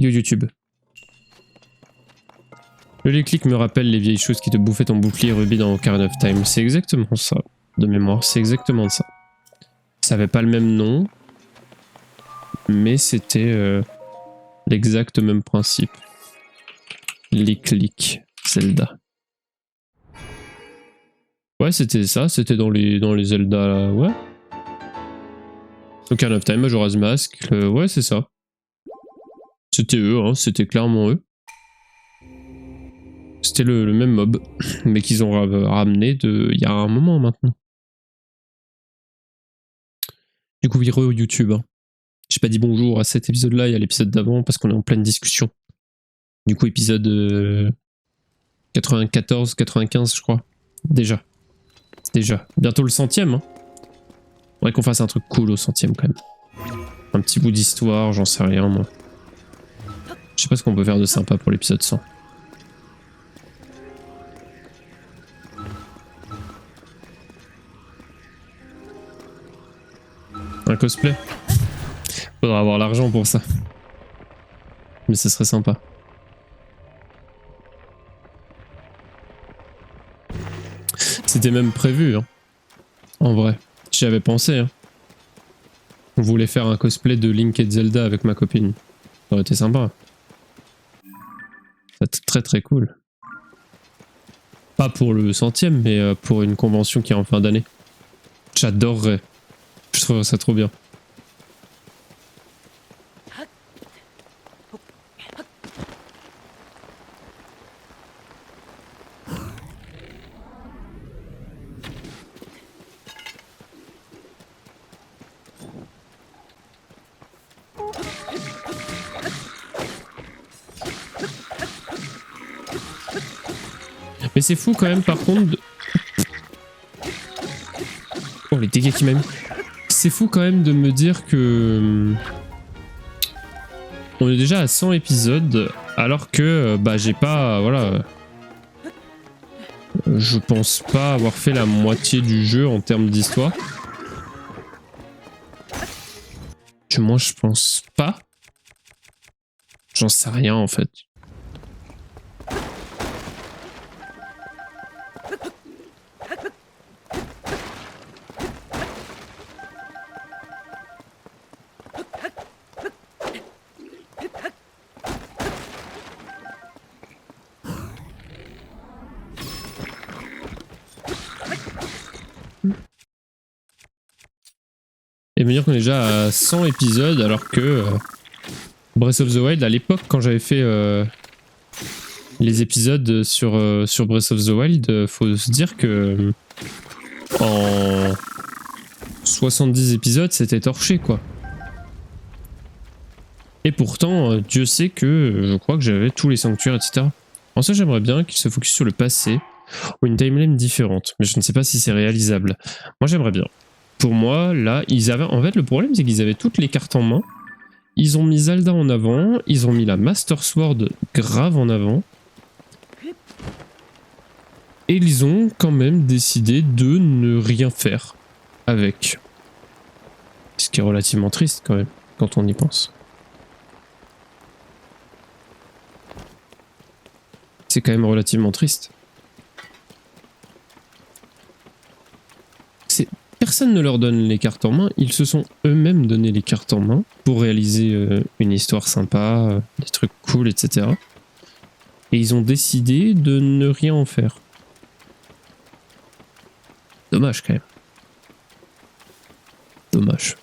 Yo YouTube. Le déclic me rappelle les vieilles choses qui te bouffaient ton bouclier rubis dans Ocarina of Time. C'est exactement ça, de mémoire, c'est exactement ça. Ça avait pas le même nom, mais c'était l'exact même principe. Les clics, Zelda. Ouais, c'était ça, c'était dans les Zelda, là, ouais. Ocarina of Time, Majora's Mask, ouais, c'est ça. C'était eux, hein, c'était clairement eux. C'était le même mob, mais qu'ils ont ramené il y a un moment maintenant. Du coup, vireux YouTube. Hein. J'ai pas dit bonjour à cet épisode-là et à l'épisode d'avant parce qu'on est en pleine discussion. Du coup, épisode 94, 95, je crois. Déjà. Bientôt le 100e. Hein. Faudrait qu'on fasse un truc cool au 100e quand même. Un petit bout d'histoire, j'en sais rien moi. Je sais pas ce qu'on peut faire de sympa pour l'épisode 100. Un cosplay. Faudra avoir l'argent pour ça. Mais ça serait sympa. C'était même prévu, hein. En vrai. J'y avais pensé, hein. On voulait faire un cosplay de Link et de Zelda avec ma copine. Ça aurait été sympa. C'est très très cool. Pas pour le 100e, mais pour une convention qui est en fin d'année. J'adorerais. Je trouverais ça trop bien. Mais c'est fou quand même par contre de... Oh les dégâts qu'il m'a mis. C'est fou quand même de me dire que... On est déjà à 100 épisodes alors que bah j'ai pas... Voilà... Je pense pas avoir fait la moitié du jeu en termes d'histoire. Du moins je pense pas. J'en sais rien en fait. Et me dire qu'on est déjà à 100 épisodes alors que Breath of the Wild, à l'époque quand j'avais fait les épisodes sur Breath of the Wild, faut se dire que en 70 épisodes c'était torché quoi. Et pourtant, Dieu sait que je crois que j'avais tous les sanctuaires, etc. En ça j'aimerais bien qu'il se focus sur le passé ou une timeline différente, mais je ne sais pas si c'est réalisable. Moi j'aimerais bien. Pour moi, là, ils avaient... En fait, le problème, c'est qu'ils avaient toutes les cartes en main. Ils ont mis Zelda en avant. Ils ont mis la Master Sword grave en avant. Et ils ont quand même décidé de ne rien faire avec. Ce qui est relativement triste, quand même, quand on y pense. C'est quand même relativement triste. Personne ne leur donne les cartes en main, ils se sont eux-mêmes donné les cartes en main pour réaliser une histoire sympa, des trucs cool, etc. Et ils ont décidé de ne rien en faire. Dommage quand même. Dommage.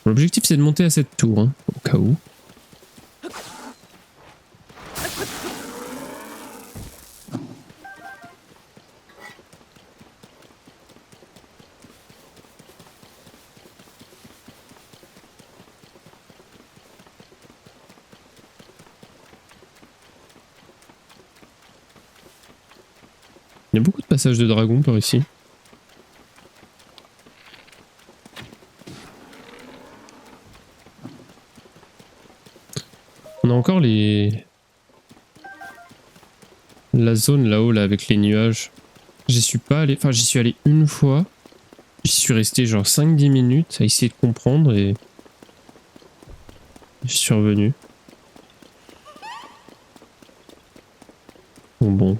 L'objectif c'est de monter à cette tour, hein, au cas où. Il y a beaucoup de passages de dragons par ici. On a encore les... La zone là-haut là avec les nuages. J'y suis pas allé... Enfin j'y suis allé une fois. J'y suis resté genre 5-10 minutes à essayer de comprendre et... Je suis revenu. Bon.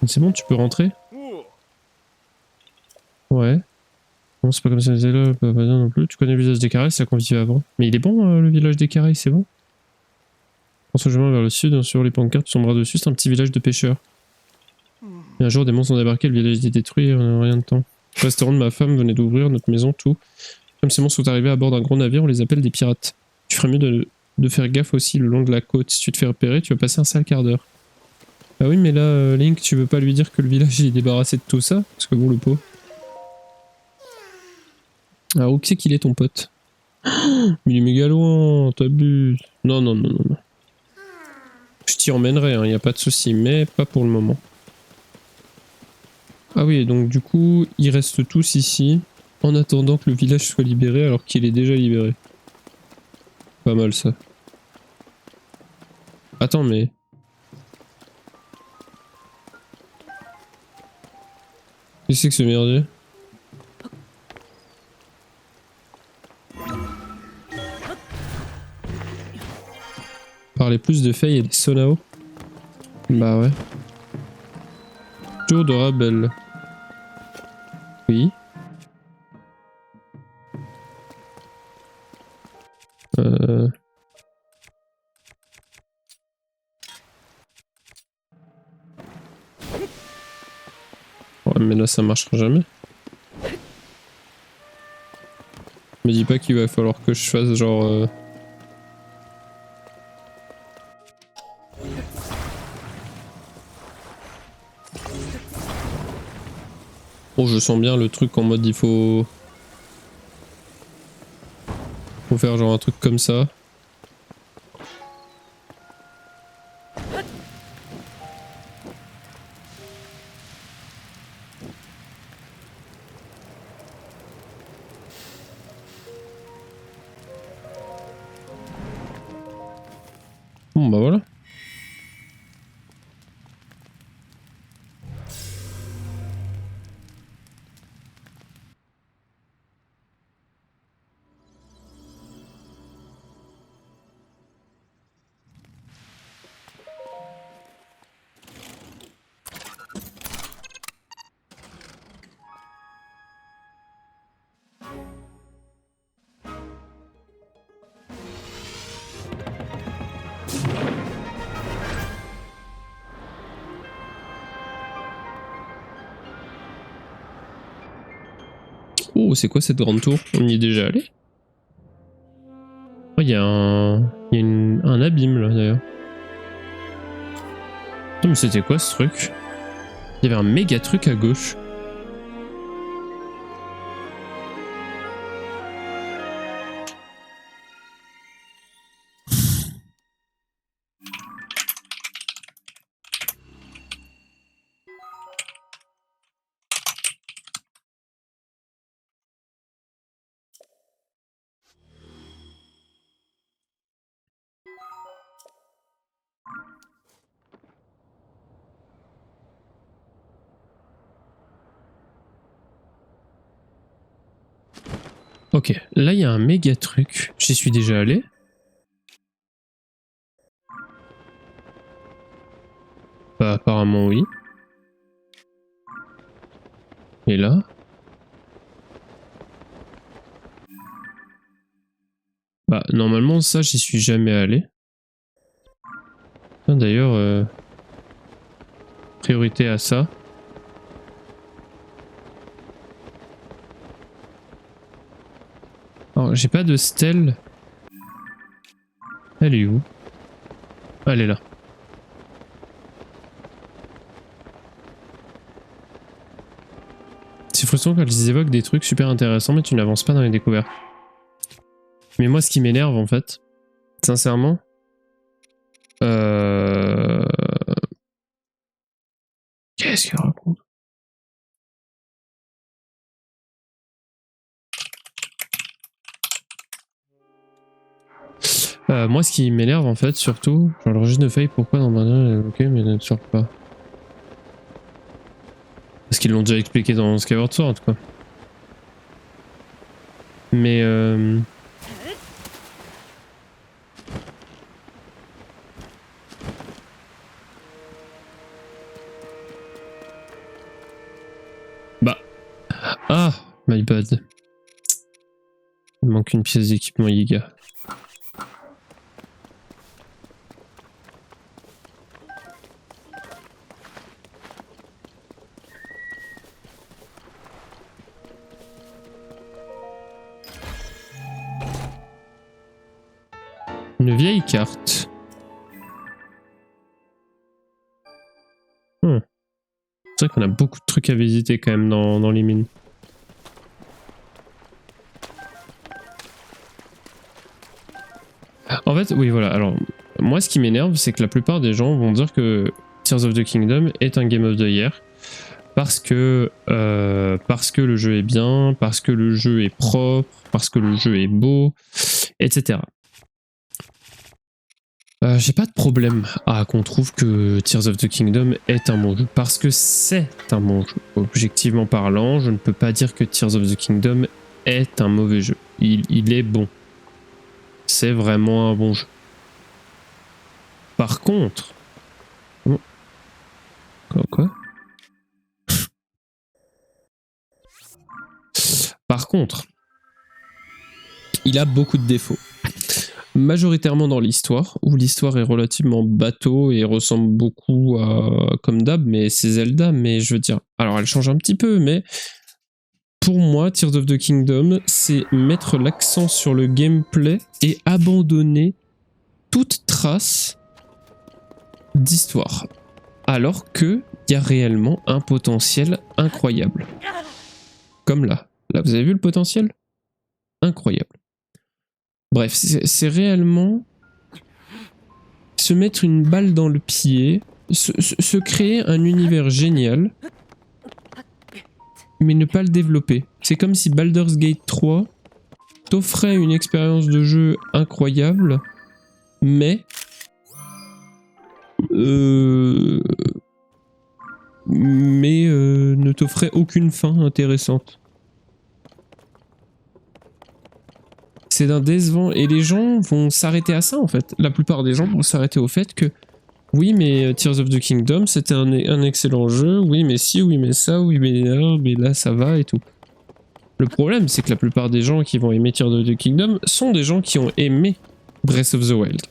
C'est bon, tu peux rentrer? Ouais. Non, c'est pas comme ça, c'est là, pas dire non plus. Tu connais le village des Carrés, c'est là qu'on vivait avant. Mais il est bon, le village des Carrés, c'est bon? En ce chemin vers le sud, sur les pancartes, sur le bras dessus, c'est un petit village de pêcheurs. Et un jour, des monstres ont débarqué, le village était détruit, on n'a rien de temps. Le restaurant de ma femme venait d'ouvrir, notre maison, tout. Comme ces monstres sont arrivés à bord d'un gros navire, on les appelle des pirates. Tu ferais mieux de faire gaffe aussi le long de la côte. Si tu te fais repérer, tu vas passer un sale quart d'heure. Ah oui, mais là, Link, tu veux pas lui dire que le village est débarrassé de tout ça? Parce que bon, le pot. Alors, où c'est qu'il est ton pote? Mais il est méga loin, t'abuses. Non, non, non, non, non. Je t'y emmènerai, hein, y a pas de souci, mais pas pour le moment. Ah oui, donc du coup, ils restent tous ici, en attendant que le village soit libéré, alors qu'il est déjà libéré. Pas mal ça. Attends, mais... Qu'est-ce que c'est que ce merdier? Parler plus de Faye et des Sonao. Bah ouais. Tour de Rabel. Oui. Ouais, mais là ça marchera jamais. Me dis pas qu'il va falloir que je fasse genre... Oh, je sens bien le truc en mode il faut... Faut faire genre un truc comme ça. Bon bah voilà. Oh, c'est quoi cette grande tour? On y est déjà allé? Oh, il y a un... Il y a un abîme là d'ailleurs. Putain, mais c'était quoi ce truc? Il y avait un méga truc à gauche. Ok, là il y a un méga truc. J'y suis déjà allé. Bah apparemment oui. Et là? Bah normalement ça j'y suis jamais allé. D'ailleurs, priorité à ça. Alors j'ai pas de stèle. Elle est où? Elle est là. C'est frustrant quand ils évoquent des trucs super intéressants mais tu n'avances pas dans les découvertes. Mais moi ce qui m'énerve en fait, sincèrement, qu'est-ce qu'il raconte? Moi ce qui m'énerve en fait surtout, genre le registre de feuilles, pourquoi dans ma ok mais ne sort pas. Parce qu'ils l'ont déjà expliqué dans Skyward Sword, quoi. Mais bah... Ah, my bad. Il manque une pièce d'équipement Yiga. Une vieille carte. C'est vrai qu'on a beaucoup de trucs à visiter quand même dans les mines. En fait, oui, voilà. Alors, moi, ce qui m'énerve, c'est que la plupart des gens vont dire que Tears of the Kingdom est un Game of the Year parce que le jeu est bien, parce que le jeu est propre, parce que le jeu est beau, etc. J'ai pas de problème qu'on trouve que Tears of the Kingdom est un bon jeu, parce que c'est un bon jeu. Objectivement parlant, je ne peux pas dire que Tears of the Kingdom est un mauvais jeu. Il est bon. C'est vraiment un bon jeu. Par contre... Quoi Par contre, il a beaucoup de défauts. Majoritairement dans l'histoire, où l'histoire est relativement bateau et ressemble beaucoup à comme d'hab, mais c'est Zelda, mais je veux dire, alors elle change un petit peu, mais pour moi, Tears of the Kingdom, c'est mettre l'accent sur le gameplay et abandonner toute trace d'histoire, alors que il y a réellement un potentiel incroyable. Comme là. Là, vous avez vu le potentiel ? Incroyable. Bref, c'est réellement se mettre une balle dans le pied, se créer un univers génial, mais ne pas le développer. C'est comme si Baldur's Gate 3 t'offrait une expérience de jeu incroyable, mais ne t'offrait aucune fin intéressante. C'est d'un décevant, et les gens vont s'arrêter à ça en fait. La plupart des gens vont s'arrêter au fait que oui mais Tears of the Kingdom c'était un excellent jeu, oui mais si, oui mais ça, oui mais là ça va et tout. Le problème c'est que la plupart des gens qui vont aimer Tears of the Kingdom sont des gens qui ont aimé Breath of the Wild.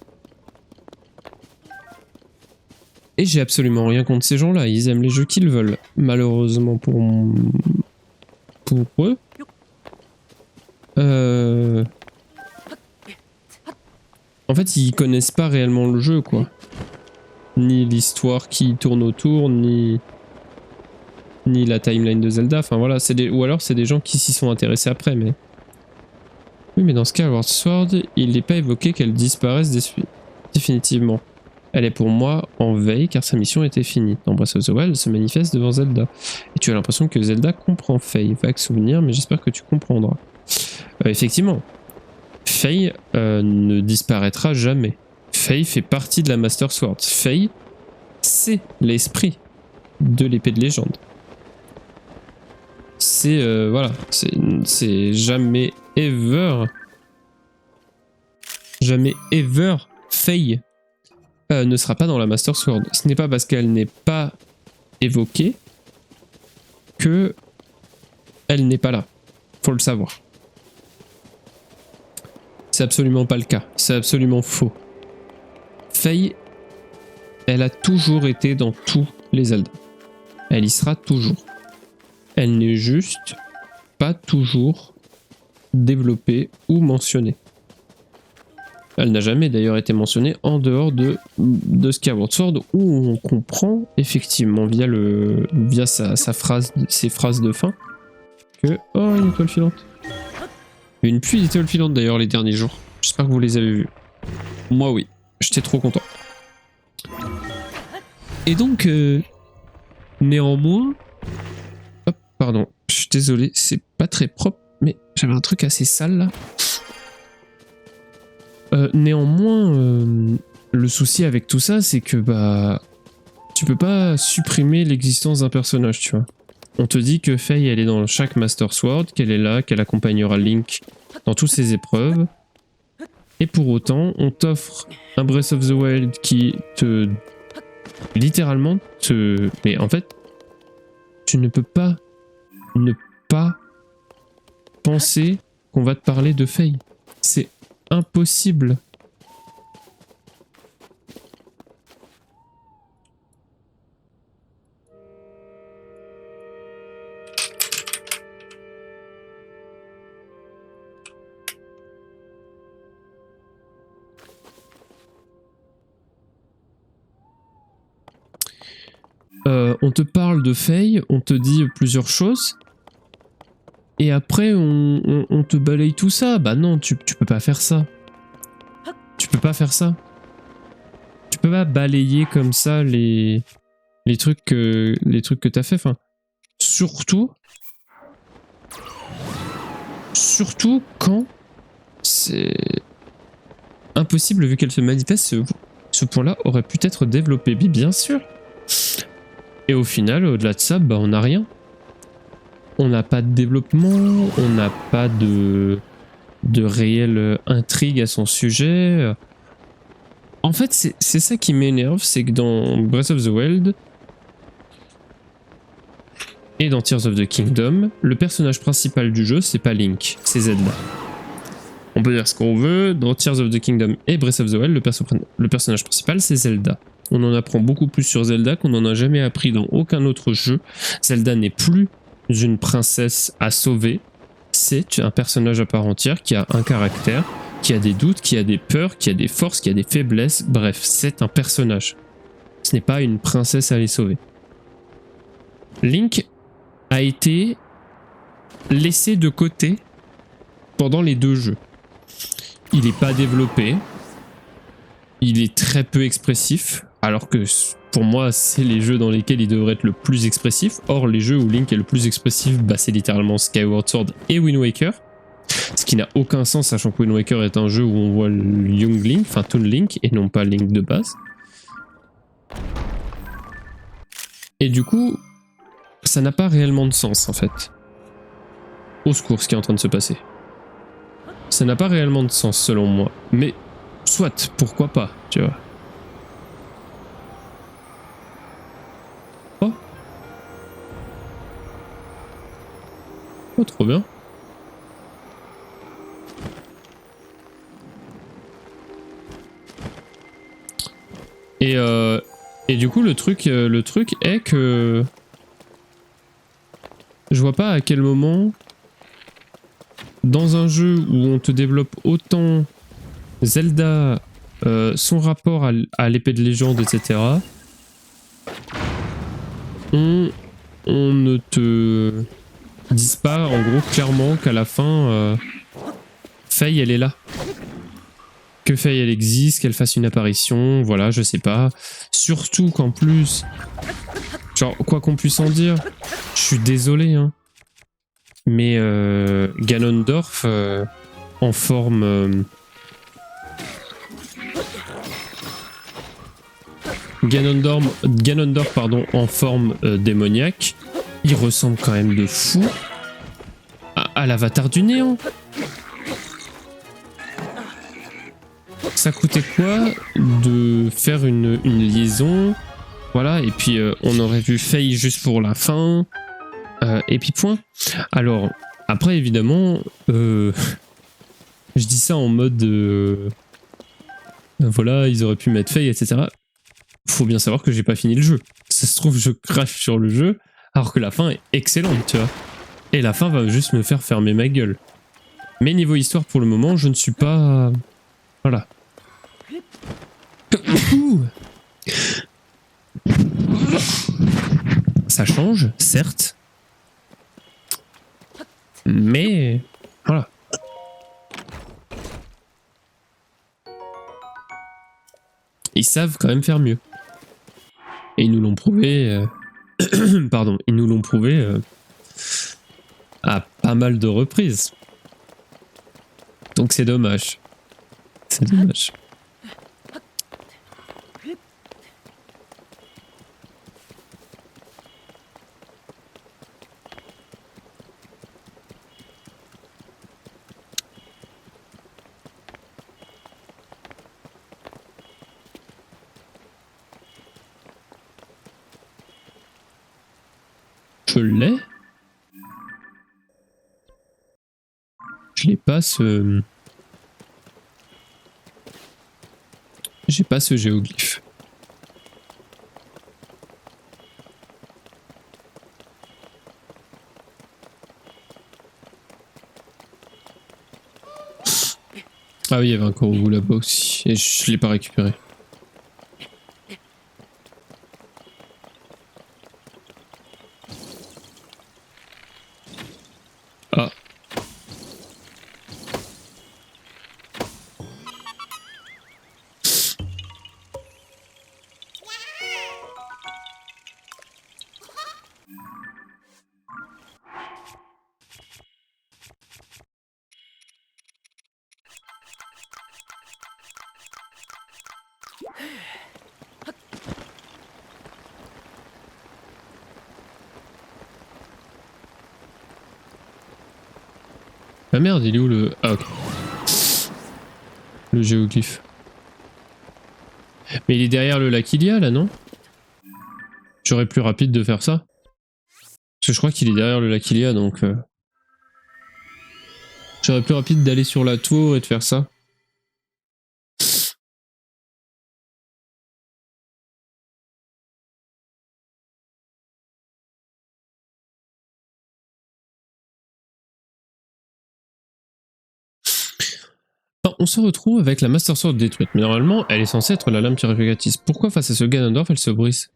Et j'ai absolument rien contre ces gens-là, ils aiment les jeux qu'ils veulent. Malheureusement pour eux. En fait, ils connaissent pas réellement le jeu, quoi. Ni l'histoire qui tourne autour, ni la timeline de Zelda. Enfin voilà, ou alors c'est des gens qui s'y sont intéressés après, mais... Oui, mais dans Skyward Sword, il n'est pas évoqué qu'elle disparaisse définitivement. Elle est pour moi en veille car sa mission était finie. Dans Breath of the Wild, elle se manifeste devant Zelda. Et tu as l'impression que Zelda comprend Faye. Vague souvenir, mais j'espère que tu comprendras. Effectivement. Faye ne disparaîtra jamais. Faye fait partie de la Master Sword. Faye, c'est l'esprit de l'épée de légende. C'est voilà, c'est jamais ever Faye ne sera pas dans la Master Sword. Ce n'est pas parce qu'elle n'est pas évoquée que elle n'est pas là. Faut le savoir. C'est absolument pas le cas. C'est absolument faux. Faye, elle a toujours été dans tous les Zelda. Elle y sera toujours. Elle n'est juste pas toujours développée ou mentionnée. Elle n'a jamais d'ailleurs été mentionnée en dehors de Skyward Sword, où on comprend effectivement via ses phrases de fin que... Oh, une étoile filante. Une pluie d'étoiles filantes d'ailleurs les derniers jours. J'espère que vous les avez vues. Moi oui, j'étais trop content. Et donc, néanmoins... Hop, pardon, je suis désolé, c'est pas très propre, mais j'avais un truc assez sale là. Néanmoins, le souci avec tout ça, c'est que bah tu peux pas supprimer l'existence d'un personnage, tu vois. On te dit que Faye, elle est dans chaque Master Sword, qu'elle est là, qu'elle accompagnera Link dans toutes ses épreuves. Et pour autant, on t'offre un Breath of the Wild qui te... littéralement te... Mais en fait, tu ne peux pas ne pas penser qu'on va te parler de Faye. C'est impossible. On te parle de Faye, on te dit plusieurs choses, et après on te balaye tout ça. Bah non, tu peux pas faire ça. Tu peux pas faire ça. Tu peux pas balayer comme ça les trucs que t'as fait. Enfin, surtout quand c'est impossible vu qu'elle se manifeste. Ce point-là aurait pu être développé, bien sûr. Et au final, au-delà de ça, bah on n'a rien. On n'a pas de développement, on n'a pas de réelle intrigue à son sujet. En fait, c'est ça qui m'énerve, c'est que dans Breath of the Wild et dans Tears of the Kingdom, le personnage principal du jeu, c'est pas Link, c'est Zelda. On peut dire ce qu'on veut, dans Tears of the Kingdom et Breath of the Wild, le personnage principal, c'est Zelda. On en apprend beaucoup plus sur Zelda qu'on n'en a jamais appris dans aucun autre jeu. Zelda n'est plus une princesse à sauver, c'est un personnage à part entière qui a un caractère, qui a des doutes, qui a des peurs, qui a des forces, qui a des faiblesses, bref, c'est un personnage. Ce n'est pas une princesse à les sauver. Link a été laissé de côté pendant les deux jeux. Il n'est pas développé, il est très peu expressif, alors que pour moi, c'est les jeux dans lesquels il devrait être le plus expressif. Or, les jeux où Link est le plus expressif, bah, c'est littéralement Skyward Sword et Wind Waker. Ce qui n'a aucun sens, sachant que Wind Waker est un jeu où on voit le Young Link, enfin Toon Link, et non pas Link de base. Et du coup, ça n'a pas réellement de sens, en fait. Au secours, ce qui est en train de se passer. Ça n'a pas réellement de sens, selon moi. Mais, soit, pourquoi pas, tu vois. Oh, trop bien. Et du coup, le truc est que je vois pas à quel moment, dans un jeu où on te développe autant Zelda, son rapport à l'épée de légende, etc., on ne te dise pas en gros clairement qu'à la fin, Faye elle est là. Que Faye elle existe, qu'elle fasse une apparition, voilà, je sais pas. Surtout qu'en plus, genre, quoi qu'on puisse en dire, je suis désolé, hein, mais Ganondorf en forme... Ganondorf pardon, en forme démoniaque, il ressemble quand même de fou à l'avatar du néant. Ça coûtait quoi de faire une liaison, voilà, et puis on aurait vu Faye juste pour la fin, et puis point. Alors, après évidemment, je dis ça en mode, voilà, ils auraient pu mettre Faye, etc. Faut bien savoir que j'ai pas fini le jeu. Ça se trouve, je crache sur le jeu, alors que la fin est excellente, tu vois. Et la fin va juste me faire fermer ma gueule. Mais niveau histoire, pour le moment, je ne suis pas... Voilà. Ça change, certes. Mais... Voilà. Ils savent quand même faire mieux. Et ils nous l'ont prouvé... Pardon, ils nous l'ont prouvé à pas mal de reprises. Donc c'est dommage. C'est dommage. Je l'ai. Je l'ai pas ce... J'ai pas ce géoglyphe. Ah oui, il y avait un corbeau là-bas aussi. Et je l'ai pas récupéré. Ah. Ah merde, il est où le... Ah ok. Le géoglyphe. Mais il est derrière le lac Ilia là, non? J'aurais plus rapide de faire ça. Parce que je crois qu'il est derrière le lac Ilia, donc... J'aurais plus rapide d'aller sur la tour et de faire ça. Enfin, on se retrouve avec la Master Sword détruite, mais normalement, elle est censée être la lame purificatrice. Pourquoi face à ce Ganondorf, elle se brise?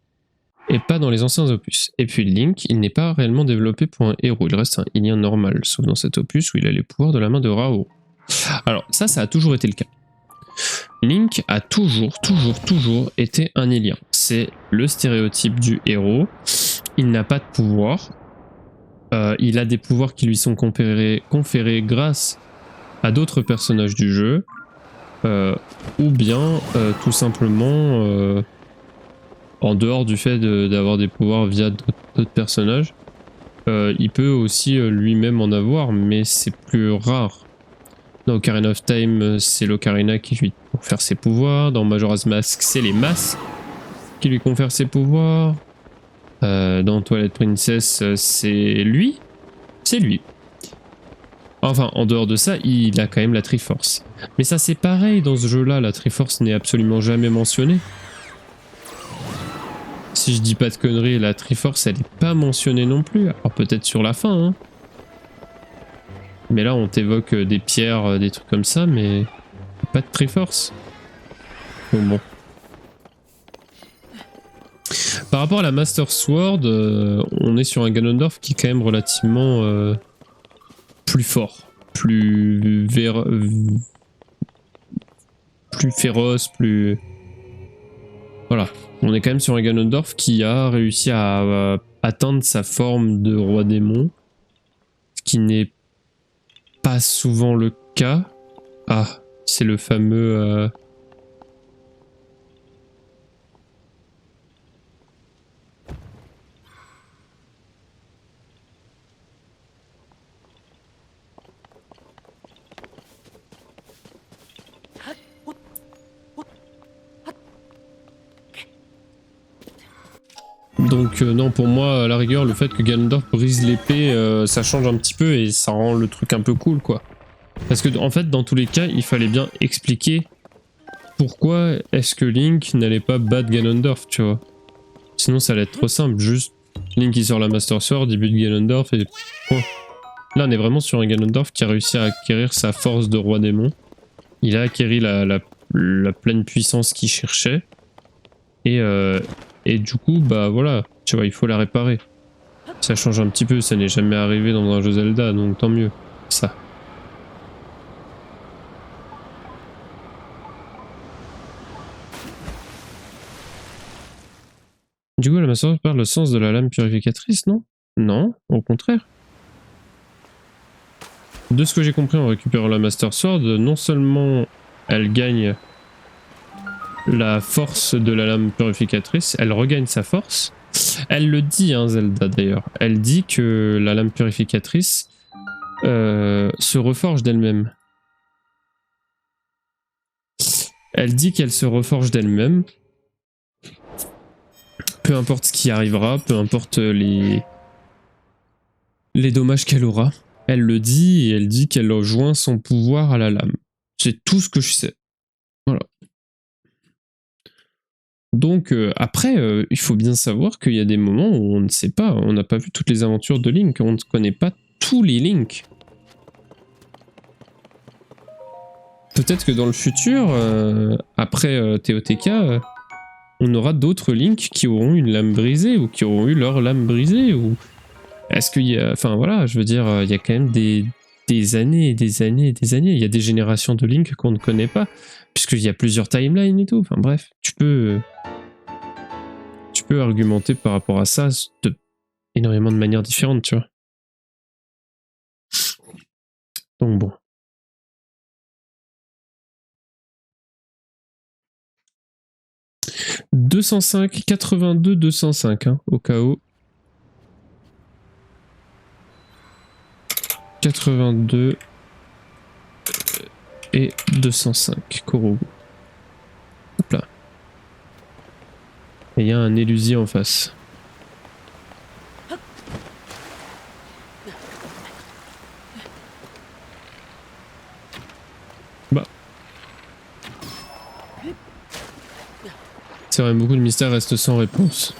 Et pas dans les anciens opus. Et puis Link, il n'est pas réellement développé pour un héros, il reste un Ilien normal, sauf dans cet opus où il a les pouvoirs de la main de Rao. Alors ça a toujours été le cas. Link a toujours été un Ilien. C'est le stéréotype du héros. Il n'a pas de pouvoir. Il a des pouvoirs qui lui sont conférés grâce à d'autres personnages du jeu. Ou bien tout simplement en dehors du fait d'avoir des pouvoirs via d'autres personnages. Il peut aussi lui-même en avoir, mais c'est plus rare. Dans Ocarina of Time, c'est l'Ocarina qui lui confère ses pouvoirs. Dans Majora's Mask, c'est les masses qui lui confèrent ses pouvoirs. Dans Twilight Princess, c'est lui. C'est lui. Enfin, en dehors de ça, il a quand même la Triforce. Mais ça, c'est pareil dans ce jeu-là. La Triforce n'est absolument jamais mentionnée. Si je dis pas de conneries, la Triforce, elle est pas mentionnée non plus. Alors peut-être sur la fin, hein. Mais là, on t'évoque des pierres, des trucs comme ça, mais pas de Triforce. Donc bon. Par rapport à la Master Sword, on est sur un Ganondorf qui est quand même relativement plus fort, plus féroce, plus... Voilà. On est quand même sur un Ganondorf qui a réussi à atteindre sa forme de roi démon, ce qui n'est pas souvent le cas. Ah, c'est le fameux... Donc non, pour moi, à la rigueur, le fait que Ganondorf brise l'épée, ça change un petit peu et ça rend le truc un peu cool, quoi. Parce que en fait, dans tous les cas, il fallait bien expliquer pourquoi est-ce que Link n'allait pas battre Ganondorf, tu vois. Sinon, ça allait être trop simple, juste Link il sort la Master Sword, il bute Ganondorf et point. Là, on est vraiment sur un Ganondorf qui a réussi à acquérir sa force de roi démon. Il a acquéri la pleine puissance qu'il cherchait. Et du coup, bah voilà, tu vois, il faut la réparer. Ça change un petit peu, ça n'est jamais arrivé dans un jeu Zelda, donc tant mieux. Ça. Du coup, la Master Sword perd le sens de la lame purificatrice, non? Non, au contraire. De ce que j'ai compris en récupérant la Master Sword, non seulement elle gagne la force de la lame purificatrice, elle regagne sa force. Elle le dit, hein, Zelda d'ailleurs. Elle dit que la lame purificatrice se reforge d'elle-même. Elle dit qu'elle se reforge d'elle-même. Peu importe ce qui arrivera, peu importe les les dommages qu'elle aura. Elle le dit et elle dit qu'elle rejoint son pouvoir à la lame. C'est tout ce que je sais. Voilà. Donc après, il faut bien savoir qu'il y a des moments où on ne sait pas, on n'a pas vu toutes les aventures de Link, on ne connaît pas tous les Link. Peut-être que dans le futur, après TOTK, on aura d'autres Link qui auront une lame brisée ou qui auront eu leur lame brisée. Ou est-ce qu'il y a, enfin voilà, je veux dire, il y a quand même des années et des années et des années. Il y a des générations de Link qu'on ne connaît pas, puisqu'il y a plusieurs timelines et tout. Enfin bref, tu peux argumenter par rapport à ça de énormément de manières différentes, tu vois. Donc bon. « 205, 82, 205, hein, au cas où. 82 et 205, Korogu. Hop là. Et il y a un élusier en face. Bah. C'est vrai, beaucoup de mystères restent sans réponse.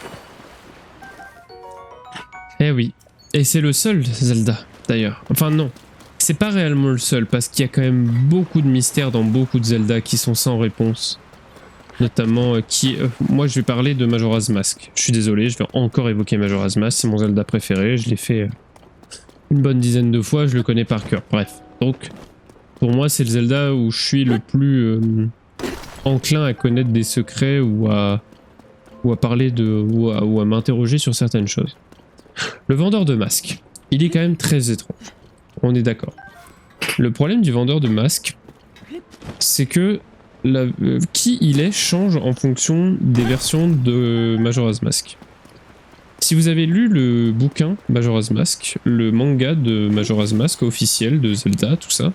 Eh oui. Et c'est le seul Zelda, d'ailleurs. Enfin non. C'est pas réellement le seul, parce qu'il y a quand même beaucoup de mystères dans beaucoup de Zelda qui sont sans réponse. Notamment moi je vais parler de Majora's Mask. Je suis désolé, je vais encore évoquer Majora's Mask, c'est mon Zelda préféré, je l'ai fait une bonne dizaine de fois, je le connais par cœur. Bref, donc pour moi c'est le Zelda où je suis le plus enclin à connaître des secrets ou à parler de ou à m'interroger sur certaines choses. Le vendeur de masques, il est quand même très étrange. On est d'accord. Le problème du vendeur de masques, c'est que qui il est change en fonction des versions de Majora's Mask. Si vous avez lu le bouquin Majora's Mask, le manga de Majora's Mask officiel de Zelda, tout ça,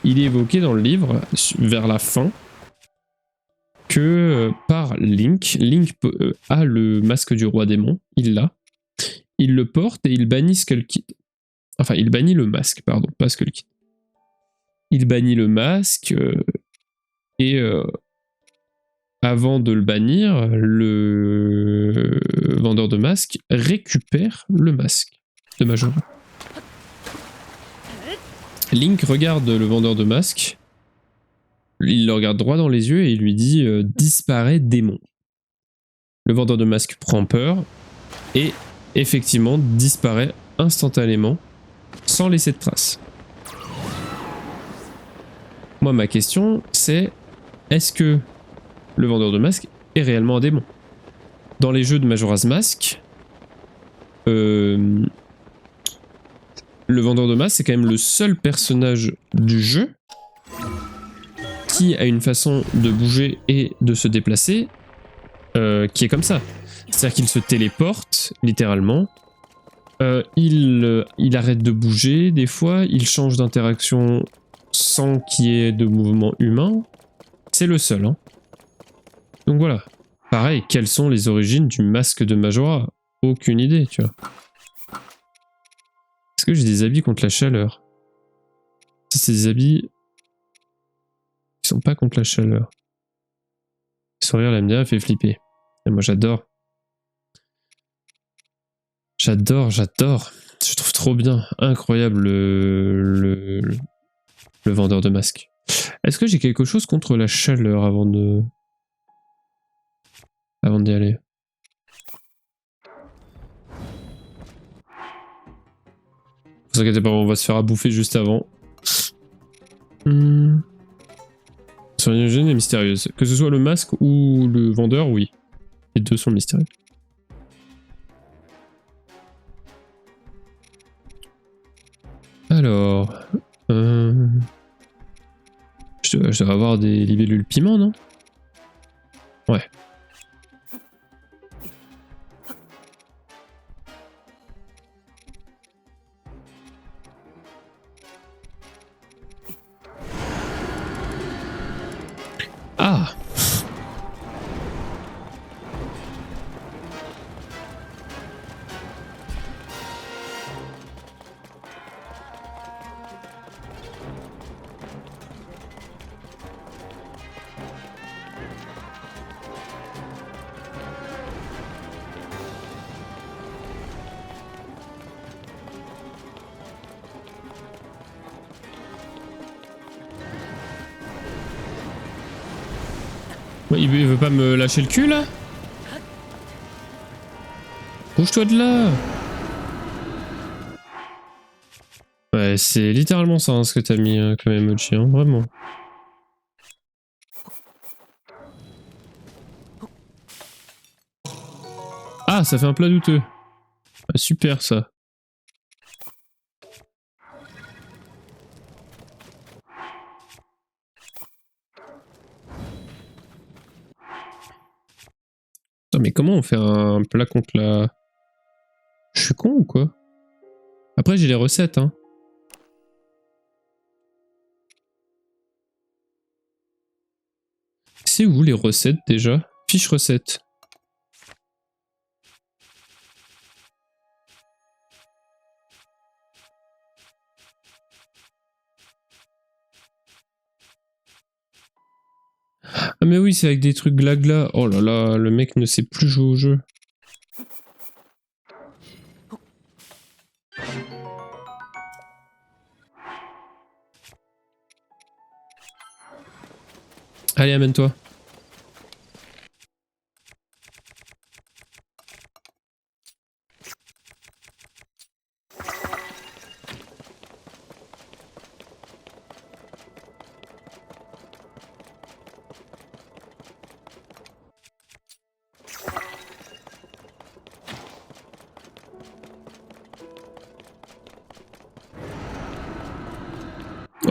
il est évoqué dans le livre, vers la fin, que par Link a le masque du roi démon, il l'a, il le porte et il bannit Skull Kid. Enfin, il bannit le masque, pardon, pas Skull Kid. Il bannit le masque... Et avant de le bannir, le vendeur de masques récupère le masque de Majora. Link regarde le vendeur de masques, il le regarde droit dans les yeux et il lui dit « Disparaît démon ». Le vendeur de masques prend peur et effectivement disparaît instantanément sans laisser de traces. Moi, ma question, c'est est-ce que le vendeur de masques est réellement un démon? Dans les jeux de Majora's Mask, le vendeur de masques, c'est quand même le seul personnage du jeu qui a une façon de bouger et de se déplacer qui est comme ça. C'est-à-dire qu'il se téléporte, littéralement. Il arrête de bouger, des fois. Il change d'interaction sans qu'il y ait de mouvement humain. C'est le seul, hein. Donc voilà. Pareil, quelles sont les origines du masque de Majora? Aucune idée, tu vois. Est-ce que j'ai des habits contre la chaleur? Ça, c'est des habits qui sont pas contre la chaleur. Sourire lambda fait flipper. Et moi, j'adore. J'adore. Je trouve trop bien. Incroyable le vendeur de masques. Est-ce que j'ai quelque chose contre la chaleur avant d'y aller? Vous inquiétez pas, on va se faire à bouffer juste avant. Soigneuse et mystérieuse. Que ce soit le masque ou le vendeur, oui. Les deux sont mystérieux. Alors... Je dois avoir des libellules piment, non? Ouais. Ah! Il veut pas me lâcher le cul là? Bouge-toi de là! Ouais, c'est littéralement ça hein, ce que t'as mis comme emoji, hein, vraiment. Ah, ça fait un plat douteux. Ah, super ça. Putain, mais comment on fait un plat contre la... Je suis con ou quoi? Après j'ai les recettes hein. C'est où les recettes déjà? Fiche recette. Ah mais oui c'est avec des trucs glagla. Oh là là, le mec ne sait plus jouer au jeu. Allez amène-toi.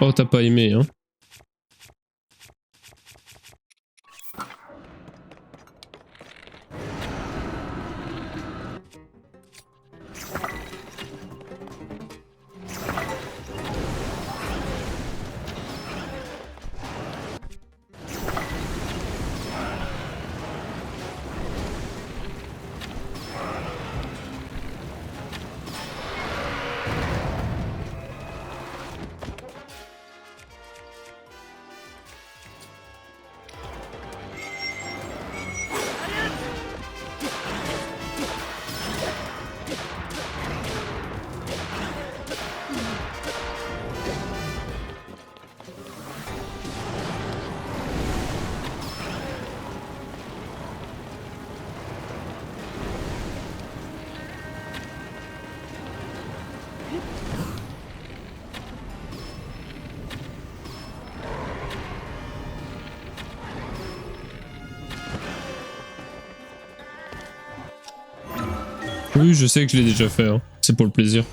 Oh t'as pas aimé hein. Oui, je sais que je l'ai déjà fait, hein. C'est pour le plaisir.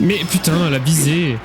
Mais putain, elle a visé.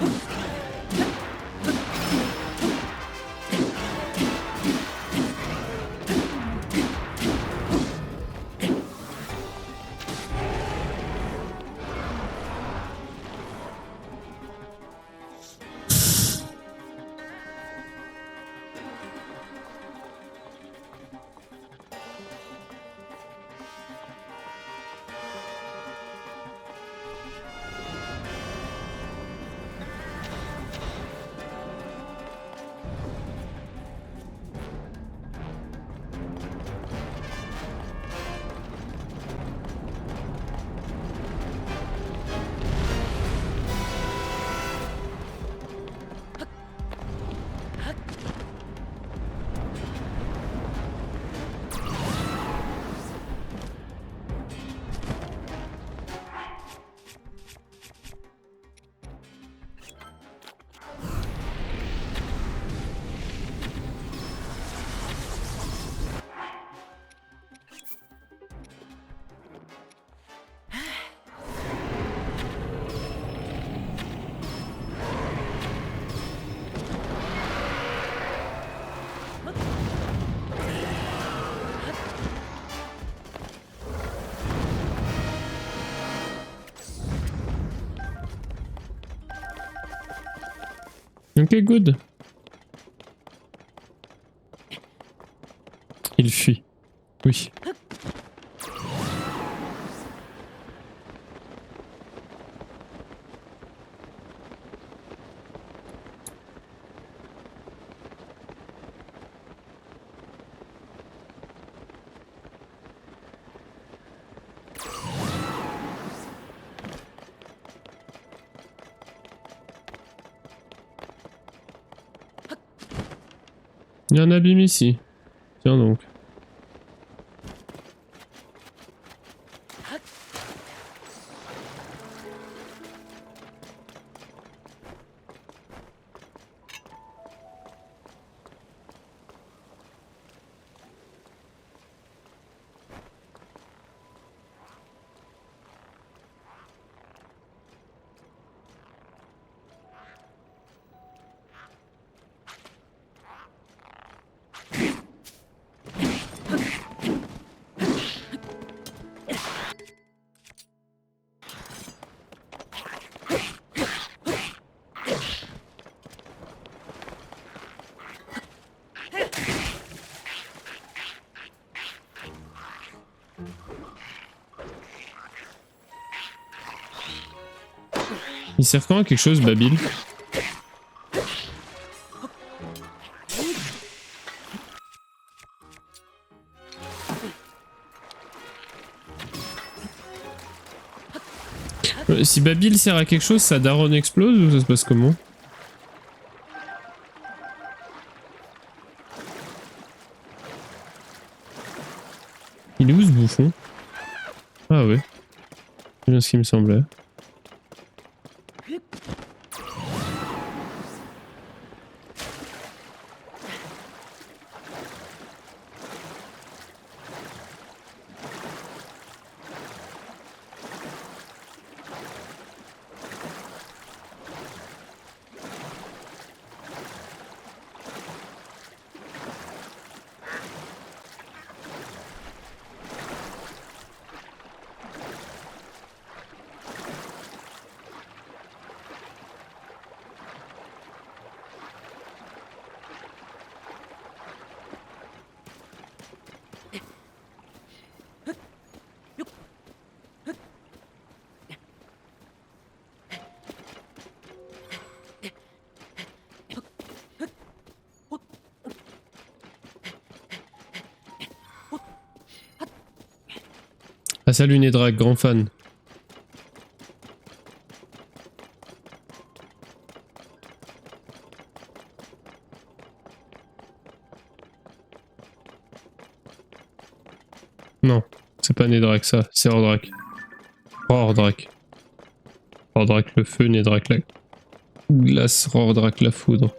Ok, good. Il fuit. Oui. Il y a un abîme ici. Tiens donc. Il sert quand à quelque chose, Babil? Si Babil sert à quelque chose, sa daronne explose ou ça se passe comment? Il est où ce bouffon? Ah ouais. C'est bien ce qui me semblait. Ah salut Nedrak, grand fan. Non, c'est pas Nedrak ça, c'est Ordrak. Ordrak. Ordrak le feu, Nedrak la glace, Ordrak la foudre.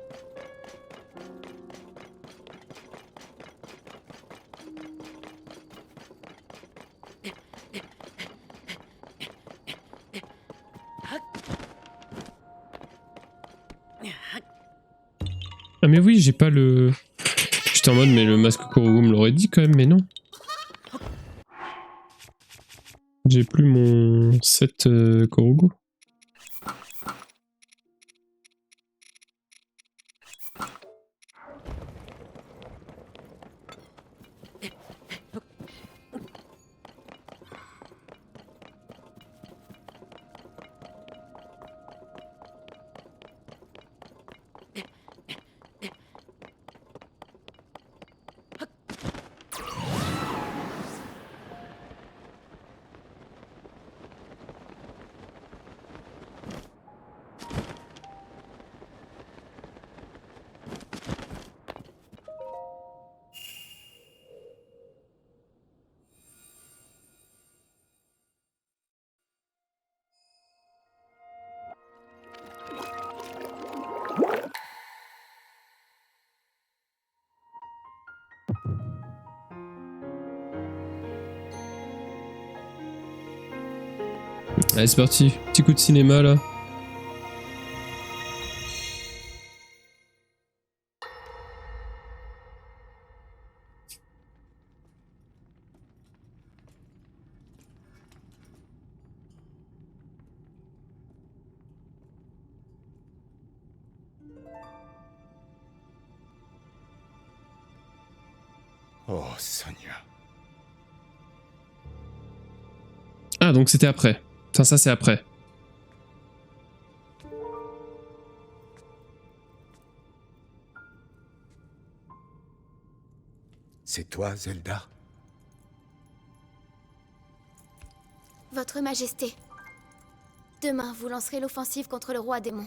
mais oui, j'ai pas le... J'étais en mode, mais le masque Korogu me l'aurait dit quand même, mais non. J'ai plus mon set Korogu. Allez, c'est parti. Petit coup de cinéma là. Oh, Sonia. Ah, donc c'était après. Enfin, ça, c'est après. C'est toi, Zelda? Votre Majesté, demain vous lancerez l'offensive contre le roi démon.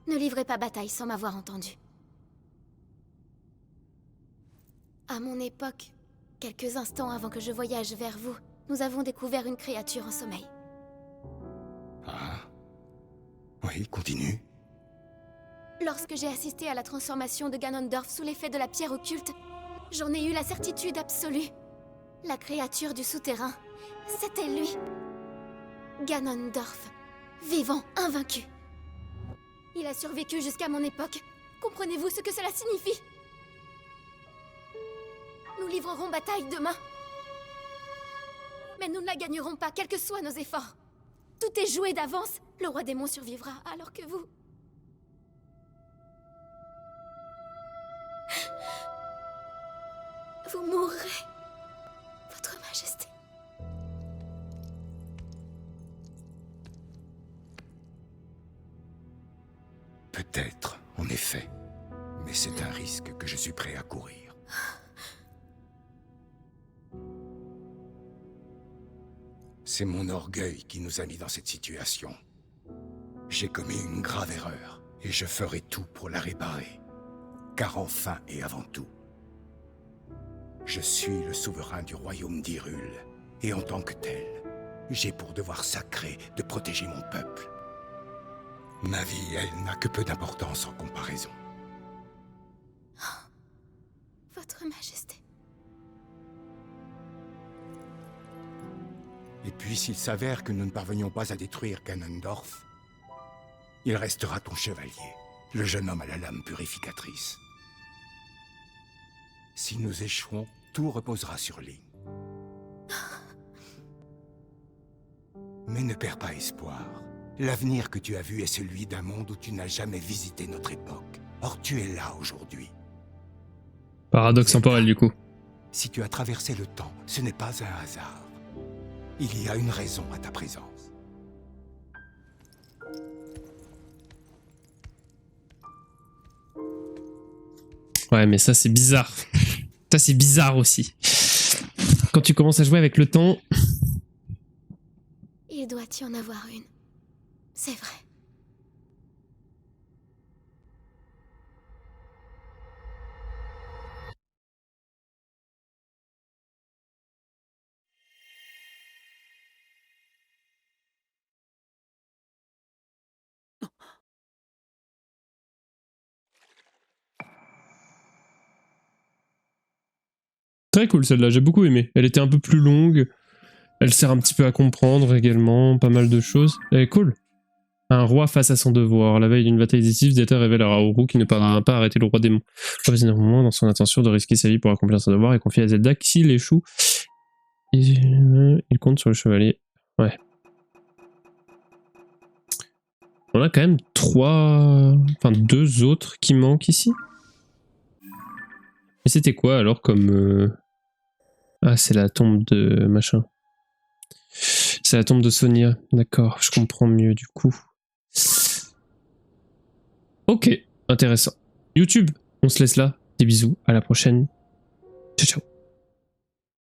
Ne livrez pas bataille sans m'avoir entendu. À mon époque, quelques instants avant que je voyage vers vous, nous avons découvert une créature en sommeil. Ah. Oui, continue. Lorsque j'ai assisté à la transformation de Ganondorf sous l'effet de la pierre occulte, j'en ai eu la certitude absolue. La créature du souterrain, c'était lui. Ganondorf, vivant, invaincu. Il a survécu jusqu'à mon époque. Comprenez-vous ce que cela signifie? Nous livrerons bataille demain. Mais nous ne la gagnerons pas, quels que soient nos efforts. Tout est joué d'avance. Le roi démon survivra, alors que vous... Vous mourrez, Votre Majesté. Peut-être, en effet. Mais c'est un risque que je suis prêt à courir. C'est mon orgueil qui nous a mis dans cette situation. J'ai commis une grave erreur, et je ferai tout pour la réparer. Car enfin et avant tout, je suis le souverain du royaume d'Hyrule, et en tant que tel, j'ai pour devoir sacré de protéger mon peuple. Ma vie, elle, n'a que peu d'importance en comparaison. Votre Majesté. Et puis s'il s'avère que nous ne parvenions pas à détruire Ganondorf, il restera ton chevalier, le jeune homme à la lame purificatrice. Si nous échouons, tout reposera sur Link. Mais ne perds pas espoir. L'avenir que tu as vu est celui d'un monde où tu n'as jamais visité notre époque. Or tu es là aujourd'hui. Paradoxe temporel du coup. Si tu as traversé le temps, ce n'est pas un hasard. Il y a une raison à ta présence. Ouais, mais ça c'est bizarre. Ça c'est bizarre aussi. Quand tu commences à jouer avec le temps... Il doit y en avoir une. C'est vrai. Très cool celle-là, j'ai beaucoup aimé. Elle était un peu plus longue. Elle sert un petit peu à comprendre également, pas mal de choses. Elle est cool. Un roi face à son devoir. La veille d'une bataille décisive, Zeta révèle à Raoru qu'il ne parviendra pas à arrêter le roi démon. Néanmoins, dans son intention de risquer sa vie pour accomplir son devoir, et confie à Zelda que s'il échoue, il compte sur le chevalier. Ouais. On a quand même 2 autres qui manquent ici. Et c'était quoi alors comme... Ah, c'est la tombe de machin. C'est la tombe de Sonia. D'accord, je comprends mieux du coup. Ok, intéressant. YouTube, on se laisse là. Des bisous, à la prochaine. Ciao, ciao.